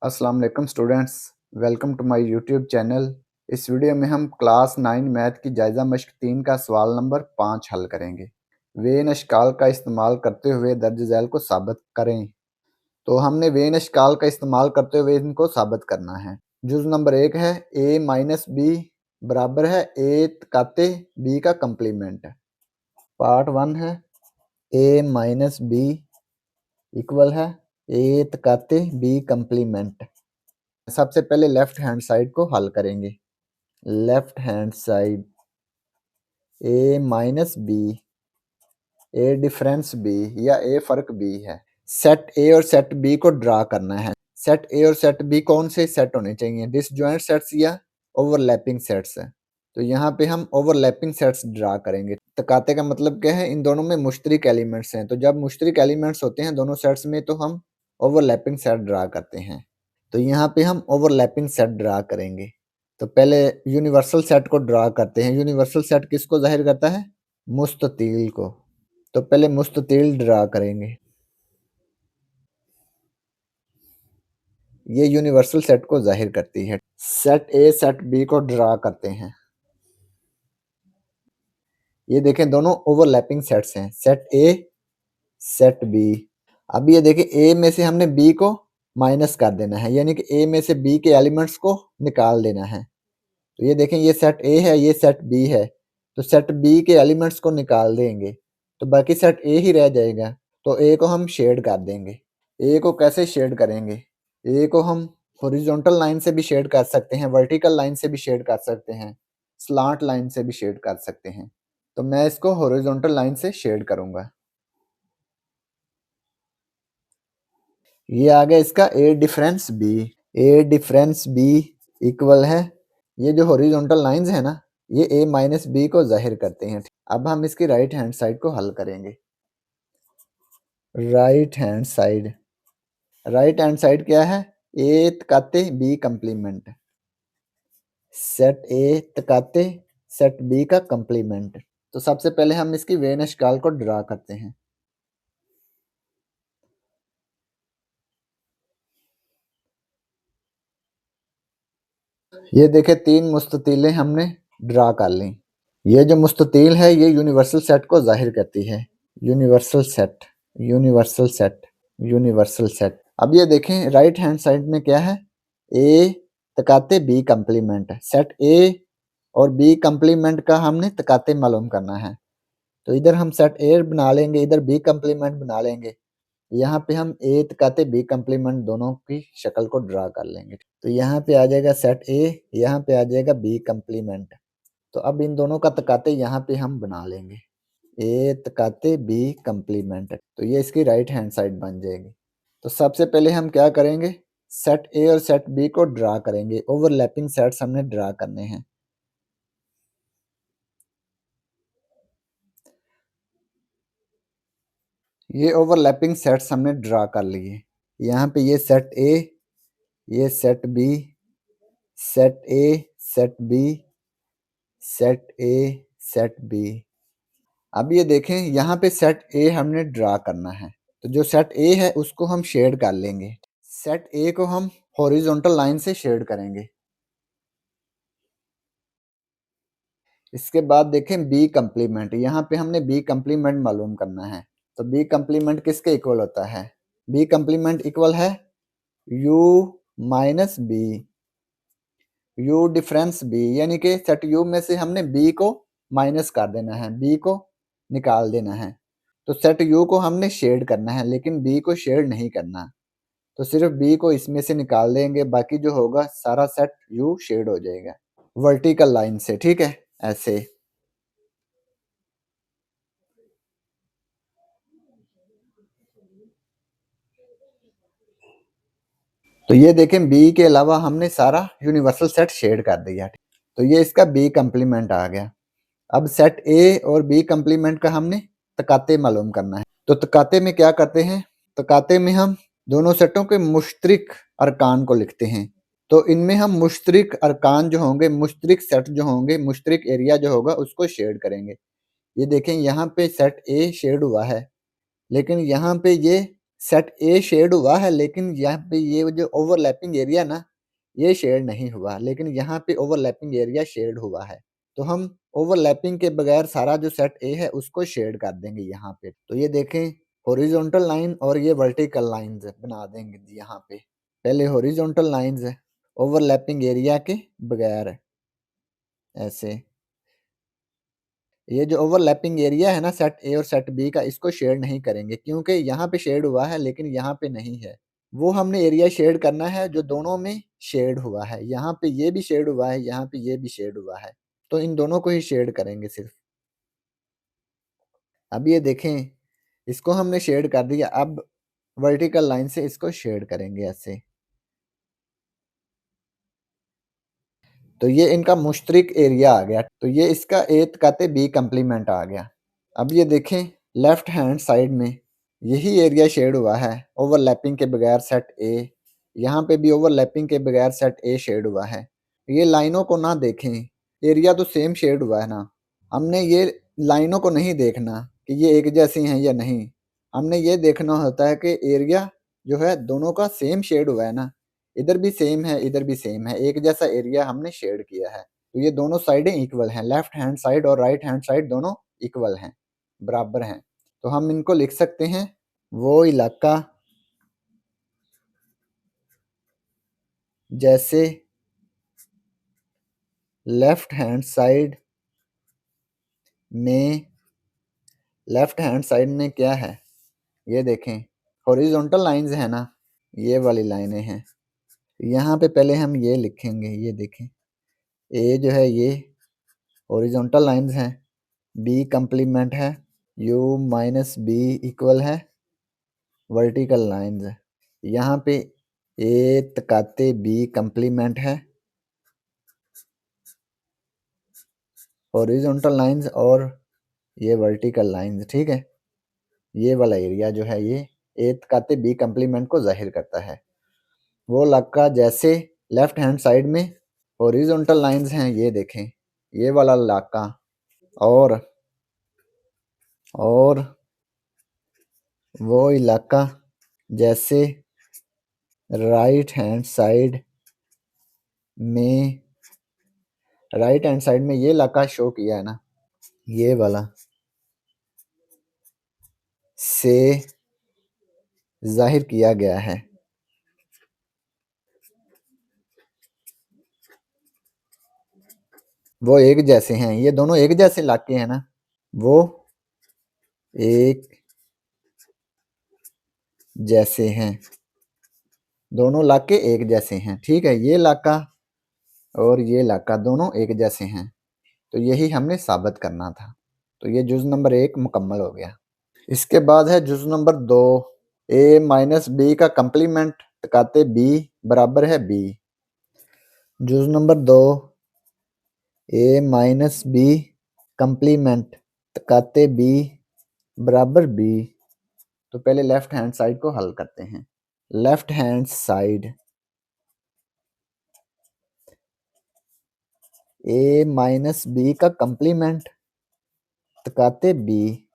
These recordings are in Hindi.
अस्सलाम वालेकुम students, welcome to my YouTube channel. इस वीडियो में हम क्लास 9 मैथ की जायज़ा मश्क 3 का सवाल नंबर 5 हल करेंगे। वेन अशकाल का इस्तेमाल करते हुए दर्ज झैल को साबित करें। तो हमने वेन अशकाल का इस्तेमाल करते हुए इनको साबित करना है। जुज़ नंबर 1 है a माइनस बी बराबर है a तकाते b का कंप्लीमेंट। पार्ट 1 है a माइनस बी इक्वल है a तकाते b कंप्लीमेंट। सबसे पहले लेफ्ट हैंड साइड को हल करेंगे। Left hand side a minus B, a difference b या a फर्क b है। सेट a और सेट b को ड्रा करना है। सेट a और सेट b कौन से सेट होने चाहिए? डिसजॉइंट सेट्स या ओवरलैपिंग सेट्स है। तो यहाँ पे हम ओवरलैपिंग सेट्स ड्रा करेंगे। तकाते का मतलब क्या है? इन दोनों में मुश्तरिक एलिमेंट्स हैं। तो जब मुश्तरिक एलिमेंट्स होते हैं दोनों सेट्स में तो हम ओवरलैपिंग सेट ड्रा करते हैं। तो यहाँ पे हम ओवरलैपिंग सेट ड्रा करेंगे। तो पहले यूनिवर्सल सेट को ड्रा करते हैं। यूनिवर्सल सेट किसको जाहिर करता है? मुस्ततील को। तो पहले मुस्ततील ड्रा करेंगे। ये यूनिवर्सल सेट को जाहिर करती है। सेट ए सेट बी को ड्रा करते हैं। ये देखें दोनों ओवरलैपिंग सेट्स हैं, सेट ए सेट बी। अब ये देखें ए में से हमने बी को माइनस कर देना है, यानी कि ए में से बी के एलिमेंट्स को निकाल देना है। तो ये देखें ये सेट ए है, ये सेट बी है। तो सेट बी के एलिमेंट्स को निकाल देंगे तो बाकी सेट ए ही रह जाएगा। तो ए को हम शेड कर देंगे। ए को कैसे शेड करेंगे? ए को हम हॉरिजॉन्टल लाइन से भी शेड कर सकते हैं, वर्टिकल लाइन से भी शेड कर सकते हैं, स्लांट लाइन से भी शेड कर सकते हैं। तो मैं इसको हॉरिजॉन्टल लाइन से शेड करूंगा। ये आ गया इसका ए डिफरेंस बी। ए डिफरेंस बी इक्वल है, ये जो हॉरिजॉन्टल लाइंस है ना, ये a माइनस बी को जाहिर करते हैं। अब हम इसकी राइट हैंड साइड को हल करेंगे। Right hand side, right hand side क्या है? a तकाते b कंप्लीमेंट। सेट a तकाते सेट b का कंप्लीमेंट। तो सबसे पहले हम इसकी वेन अशकाल को ड्रा करते हैं। ये देखे तीन मुस्ततीलें हमने ड्रा कर ली। ये जो मुस्ततील है ये यूनिवर्सल सेट को जाहिर करती है। Universal set, universal set, universal set. अब ये देखें राइट हैंड साइड में क्या है? ए तकाते बी कंप्लीमेंट। सेट ए और बी कंप्लीमेंट का हमने तकाते मालूम करना है। तो इधर हम सेट ए बना लेंगे, इधर बी कंप्लीमेंट बना लेंगे। यहाँ पे हम ए तकाते बी कंप्लीमेंट दोनों की शक्ल को ड्रा कर लेंगे। तो यहाँ पे आ जाएगा सेट ए, यहाँ पे आ जाएगा बी कंप्लीमेंट। तो अब इन दोनों का तकाते यहाँ पे हम बना लेंगे। ए तकाते बी कंप्लीमेंट। तो ये इसकी राइट हैंड साइड बन जाएगी। तो सबसे पहले हम क्या करेंगे? सेट ए और सेट बी को ड्रा करेंगे। ओवरलैपिंग सेट्स हमने ड्रा करने हैं। ये ओवरलैपिंग सेट्स हमने ड्रा कर लिए। यहाँ पे ये सेट ए, ये set B, set A, set B, set A, set B. अब ये देखें यहाँ पे सेट ए हमने ड्रा करना है। तो जो सेट ए है उसको हम शेड कर लेंगे। सेट ए को हम हॉरिजॉन्टल लाइन से शेड करेंगे। इसके बाद देखें बी कंप्लीमेंट। यहाँ पे हमने बी कंप्लीमेंट मालूम करना है। तो बी कंप्लीमेंट किसके इक्वल होता है? बी कंप्लीमेंट इक्वल है u minus B, u difference b, यानी कि सेट u में से हमने b को माइनस कर देना है, b को निकाल देना है। तो सेट u को हमने शेड करना है लेकिन b को शेड नहीं करना। तो सिर्फ b को इसमें से निकाल देंगे, बाकी जो होगा सारा सेट u शेड हो जाएगा वर्टिकल लाइन से। ठीक है, ऐसे। तो ये देखें b के अलावा हमने सारा यूनिवर्सल सेट शेड कर दिया। तो ये इसका b कंप्लीमेंट आ गया। अब सेट a और b कंप्लीमेंट का हमने तकाते मालूम करना है। तो तकाते में क्या करते हैं? तकाते में हम दोनों सेटों के मुश्तरिक अरकान को लिखते हैं। तो इनमें हम मुश्तरिक अरकान जो होंगे, मुश्तरिक सेट जो होंगे, मुश्तरिक एरिया जो होगा उसको शेड करेंगे। ये देखें यहाँ पे सेट ए शेड हुआ है लेकिन यहाँ पे ये सेट ए शेड हुआ है, लेकिन यहाँ पे ये जो ओवरलैपिंग एरिया ना, ये शेड नहीं हुआ, लेकिन यहाँ पे ओवरलैपिंग एरिया शेड हुआ है। तो हम ओवरलैपिंग के बगैर सारा जो सेट ए है उसको शेड कर देंगे यहाँ पे। तो ये देखें, हॉरिजॉन्टल लाइन और ये वर्टिकल लाइन्स बना देंगे यहाँ पे। पहले हॉरिजॉन्टल लाइन्स है ओवरलैपिंग एरिया के बगैर, ऐसे। ये जो ओवरलैपिंग एरिया है ना सेट ए और सेट बी का, इसको शेड नहीं करेंगे क्योंकि यहाँ पे शेड हुआ है लेकिन यहाँ पे नहीं है। वो हमने एरिया शेड करना है जो दोनों में शेड हुआ है। यहाँ पे ये भी शेड हुआ है, यहाँ पे ये भी शेड हुआ है, तो इन दोनों को ही शेड करेंगे सिर्फ। अब ये देखें, इसको हमने शेड कर दिया। अब वर्टिकल लाइन से इसको शेड करेंगे ऐसे। तो ये इनका मुश्तरक एरिया आ गया। तो ये इसका ए कहते बी कम्प्लीमेंट आ गया। अब ये देखें, लेफ्ट हैंड साइड में यही एरिया शेड हुआ है ओवरलैपिंग के बगैर सेट ए। यहाँ पे भी ओवरलैपिंग के बगैर सेट ए शेड हुआ है। ये लाइनों को ना देखें, एरिया तो सेम शेड हुआ है ना। हमने ये लाइनों को नहीं देखना कि ये एक जैसी हैं या नहीं। हमने ये देखना होता है कि एरिया जो है दोनों का सेम शेड हुआ है ना। इधर भी सेम है, इधर भी सेम है, एक जैसा एरिया हमने शेड किया है। तो ये दोनों साइडें इक्वल हैं, लेफ्ट हैंड साइड और राइट हैंड साइड दोनों इक्वल हैं, बराबर हैं। तो हम इनको लिख सकते हैं, वो इलाका जैसे लेफ्ट हैंड साइड में, लेफ्ट हैंड साइड में क्या है, ये देखें हॉरिजॉन्टल लाइंस है ना, ये वाली लाइनें हैं। यहाँ पे पहले हम ये लिखेंगे, ये देखें ए जो है ये हॉरिजॉन्टल लाइंस हैं, बी कम्प्लीमेंट है, यू माइनस बी इक्वल है वर्टिकल लाइंस है। यहाँ पे ए तकाते बी कम्प्लीमेंट है हॉरिजॉन्टल लाइंस और ये वर्टिकल लाइंस, ठीक है। ये वाला एरिया जो है ये ए तकाते बी कम्प्लीमेंट को जाहिर करता है। वो इलाका जैसे लेफ्ट हैंड साइड में हॉरिजॉन्टल लाइंस हैं, ये देखें ये वाला इलाका, और वो इलाका जैसे राइट हैंड साइड में, राइट हैंड साइड में ये इलाका शो किया है ना, ये वाला से जाहिर किया गया है। वो एक जैसे हैं, ये दोनों एक जैसे इलाके हैं ना, वो एक जैसे हैं, दोनों इलाके एक जैसे हैं, ठीक है। ये इलाका और ये इलाका दोनों एक जैसे हैं, तो यही हमने साबित करना था। तो ये जुज़ नंबर 1 मुकम्मल हो गया। इसके बाद है जुज़ नंबर 2, ए माइनस बी का कम्प्लीमेंट तकाते बी बराबर है बी। जुज़ नंबर 2, ए माइनस बी कम्प्लीमेंट तकाते बी बराबर बी। तो पहले लेफ्ट हैंड साइड को हल करते हैं। लेफ्ट हैंड साइड ए माइनस बी का कम्प्लीमेंट तकाते बी।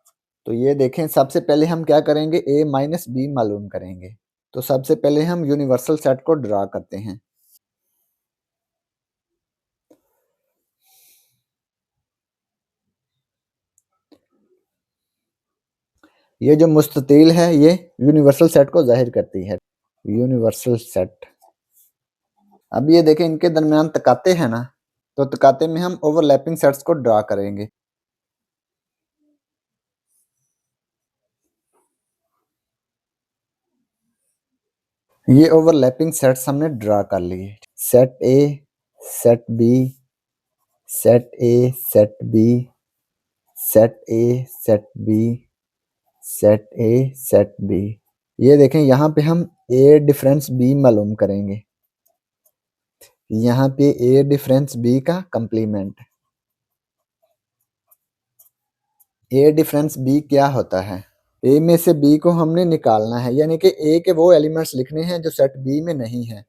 तो ये देखें, सबसे पहले हम क्या करेंगे, ए माइनस बी मालूम करेंगे। तो सबसे पहले हम यूनिवर्सल सेट को ड्रा करते हैं। ये जो मुस्ततील है ये यूनिवर्सल सेट को जाहिर करती है, यूनिवर्सल सेट। अब ये देखें, इनके दरमियान तकाते हैं ना, तो तकाते में हम ओवरलैपिंग सेट्स को ड्रा करेंगे। ये ओवरलैपिंग सेट्स हमने ड्रा कर लिए। Set A, set B, set A, set B, set A, set B, set A, set B. ये देखें, यहाँ पे हम ए डिफरेंस बी मालूम करेंगे। यहाँ पे ए डिफरेंस बी का कम्प्लीमेंट, ए डिफरेंस बी क्या होता है, ए में से बी को हमने निकालना है, यानी कि ए के वो एलिमेंट्स लिखने हैं जो सेट बी में नहीं है।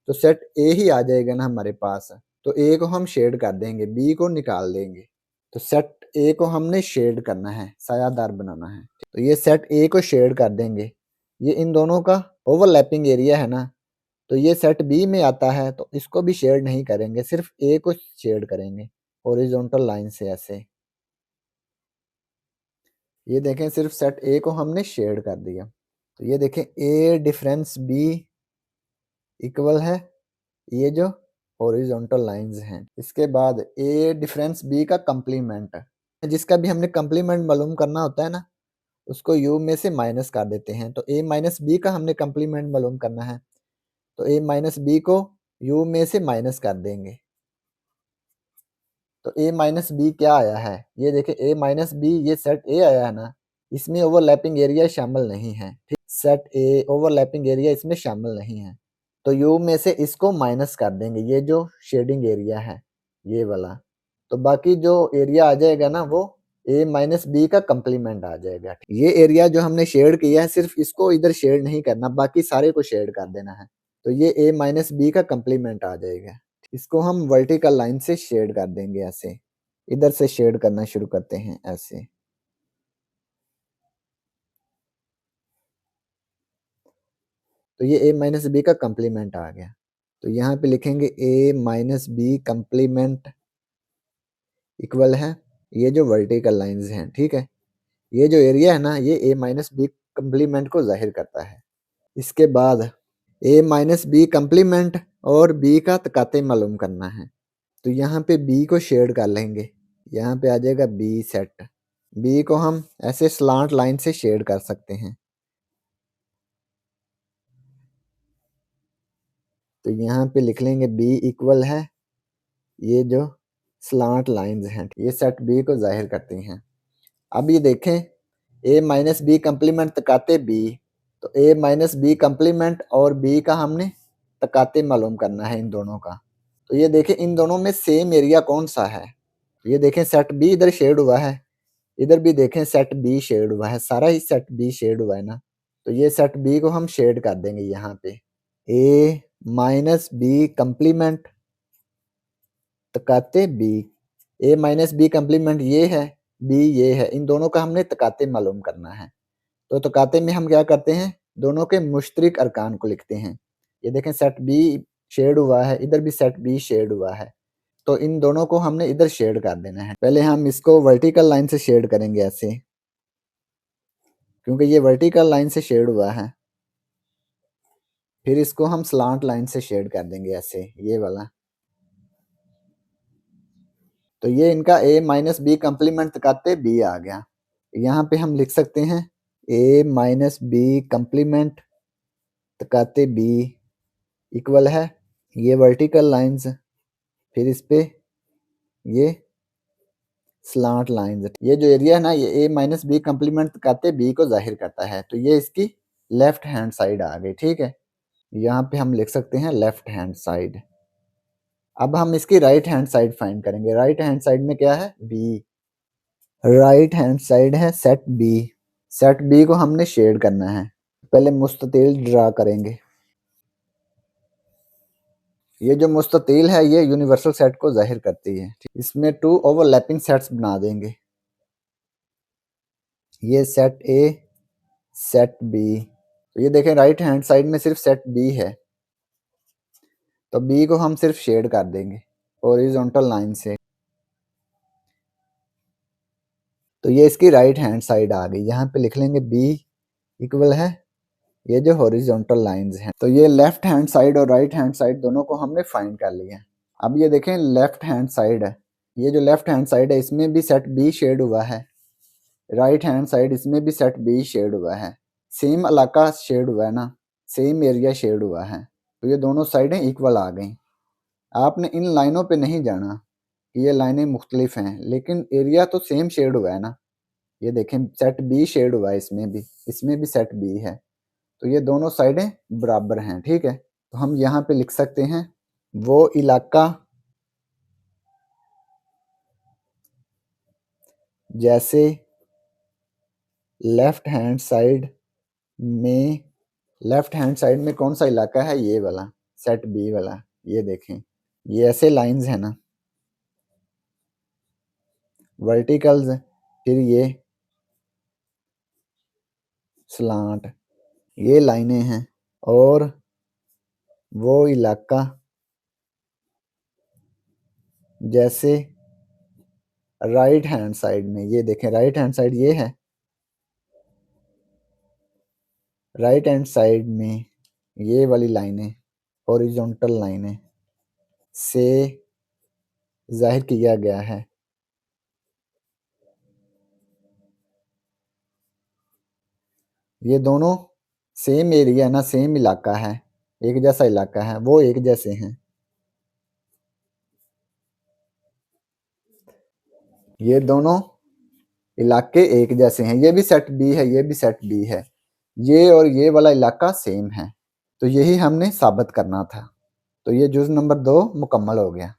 तो सेट ए ही आ जाएगा ना हमारे पास, तो ए को हम शेड कर देंगे, बी को निकाल देंगे। तो सेट ए को हमने शेड करना है, सायादार बनाना है। तो ये सेट ए को शेड कर देंगे। ये इन दोनों का ओवरलैपिंग एरिया है ना, तो ये सेट बी में आता है, तो इसको भी शेड नहीं करेंगे, सिर्फ ए को शेड करेंगे हॉरिजॉन्टल लाइन से ऐसे। ये देखें सिर्फ सेट ए को हमने शेड कर दिया। तो ये देखें ए डिफरेंस बी इक्वल है ये जो हॉरिजॉन्टल लाइंस हैं। इसके बाद ए डिफरेंस बी का कंप्लीमेंट है, जिसका भी हमने कंप्लीमेंट मालूम करना होता है ना, उसको यू में से माइनस कर देते हैं। तो ए माइनस बी का हमने कंप्लीमेंट मालूम करना है, तो ए माइनस बी को यू में से माइनस कर देंगे। तो ए माइनस बी क्या आया है, ये देखिए ए माइनस बी, ये सेट ए आया है ना, इसमें ओवरलैपिंग एरिया शामिल नहीं है। ठीक, सेट ए ओवरलैपिंग एरिया इसमें शामिल नहीं है, तो यू में से इसको माइनस कर देंगे, ये जो शेडिंग एरिया है ये वाला। तो बाकी जो एरिया आ जाएगा ना, वो ए माइनस बी का कंप्लीमेंट आ जाएगा। ये एरिया जो हमने शेड किया है, सिर्फ इसको इधर शेड नहीं करना, बाकी सारे को शेड कर देना है। तो ये ए माइनस बी का कंप्लीमेंट आ जाएगा। इसको हम वर्टिकल लाइन से शेड कर देंगे ऐसे, इधर से शेड करना शुरू करते हैं ऐसे। तो ये ए माइनस बी का कंप्लीमेंट आ गया। तो यहाँ पे लिखेंगे ए माइनस बी कंप्लीमेंट इक्वल है ये जो वर्टिकल लाइंस हैं। ठीक है, ये जो एरिया है ना, ये ए माइनस बी कंप्लीमेंट को जाहिर करता है। इसके बाद ए माइनस बी कंप्लीमेंट और बी का तकाते मालूम करना है। तो यहाँ पे बी को शेड कर लेंगे, यहाँ पे आ जाएगा बी सेट। बी को हम ऐसे स्लांट लाइन से शेड कर सकते हैं। तो यहाँ पे लिख लेंगे बी इक्वल है ये जो स्लांट लाइंस हैं, ये सेट बी को जाहिर करती हैं। अब ये देखें ए माइनस बी कंप्लीमेंट तकाते बी, तो ए माइनस बी कंप्लीमेंट और बी का हमने तकाते मालूम करना है इन दोनों का। तो ये देखें इन दोनों में सेम एरिया कौन सा है, ये देखें सेट बी इधर शेड हुआ है, इधर भी देखें सेट बी शेड हुआ है, सारा ही सेट बी शेड हुआ है ना। तो ये सेट बी को हम शेड कर देंगे यहाँ पे, ए माइनस बी कंप्लीमेंट तकाते बी। ए माइनस बी कंप्लीमेंट ये है, बी ये है, इन दोनों का हमने तकाते मालूम करना है। तो तकाते में हम क्या करते हैं, दोनों के मुश्तरिक अरकान को लिखते हैं। ये देखें सेट बी शेड हुआ है, इधर भी सेट बी शेड हुआ है, तो इन दोनों को हमने इधर शेड कर देना है। पहले हम इसको वर्टिकल लाइन से शेड करेंगे ऐसे, क्योंकि ये वर्टिकल लाइन से शेड हुआ है। फिर इसको हम स्लांट लाइन से शेड कर देंगे ऐसे, ये वाला। तो ये इनका ए माइनस बी कंप्लीमेंट तकाते बी आ गया। यहाँ पे हम लिख सकते हैं ए माइनस बी कंप्लीमेंट तकाते बी इक्वल है ये वर्टिकल लाइंस, फिर इस पे ये स्लांट लाइंस। ये जो एरिया है ना, ये ए माइनस बी कंप्लीमेंट तकाते बी को जाहिर करता है। तो ये इसकी लेफ्ट हैंड साइड आ गई। ठीक है, यहाँ पे हम लिख सकते हैं लेफ्ट हैंड साइड। अब हम इसकी राइट हैंड साइड फाइंड करेंगे। राइट हैंड साइड में क्या है, बी। राइट हैंड साइड है सेट बी। सेट बी को हमने शेड करना है, पहले मुस्ततील ड्रा करेंगे। ये जो मुस्ततील है ये यूनिवर्सल सेट को जाहिर करती है। इसमें टू ओवरलैपिंग सेट्स बना देंगे, ये सेट ए सेट बी। तो ये देखें राइट हैंड साइड में सिर्फ सेट बी है, तो बी को हम सिर्फ शेड कर देंगे हॉरिजॉन्टल लाइन से। तो ये इसकी राइट हैंड साइड आ गई। यहाँ पे लिख लेंगे बी इक्वल है ये जो हॉरिजॉन्टल लाइंस हैं। तो ये लेफ्ट हैंड साइड और राइट हैंड साइड दोनों को हमने फाइंड कर लिया। अब ये देखें लेफ्ट हैंड साइड है, ये जो लेफ्ट हैंड साइड है इसमें भी सेट बी शेड हुआ है, राइट हैंड साइड इसमें भी सेट बी शेड हुआ है। सेम इलाका शेड हुआ है ना, सेम एरिया शेड हुआ है, तो ये दोनों साइडें इक्वल आ गई। आपने इन लाइनों पे नहीं जाना कि ये लाइनें मुख्तलिफ हैं, लेकिन एरिया तो सेम शेड हुआ है ना। ये देखें सेट बी शेड हुआ है, इसमें भी सेट बी है, तो ये दोनों साइडें बराबर हैं। ठीक है, तो हम यहाँ पे लिख सकते हैं वो इलाका जैसे लेफ्ट हैंड साइड में, लेफ्ट हैंड साइड में कौन सा इलाका है, ये वाला सेट बी वाला। ये देखें ये ऐसे लाइंस है ना, वर्टिकल्स, फिर ये स्लांट। ये लाइनें हैं और वो इलाका जैसे राइट हैंड साइड में, ये देखें राइट हैंड साइड ये है, राइट हैंड साइड में ये वाली लाइनें हॉरिजॉन्टल लाइनें से जाहिर किया गया है। ये दोनों सेम एरिया ना, सेम इलाका है, एक जैसा इलाका है, वो एक जैसे हैं। ये दोनों इलाके एक जैसे हैं, ये भी सेट बी है, ये भी सेट बी है, ये और ये वाला इलाका सेम है। तो यही हमने साबित करना था। तो ये जुज़ नंबर 2 मुकम्मल हो गया।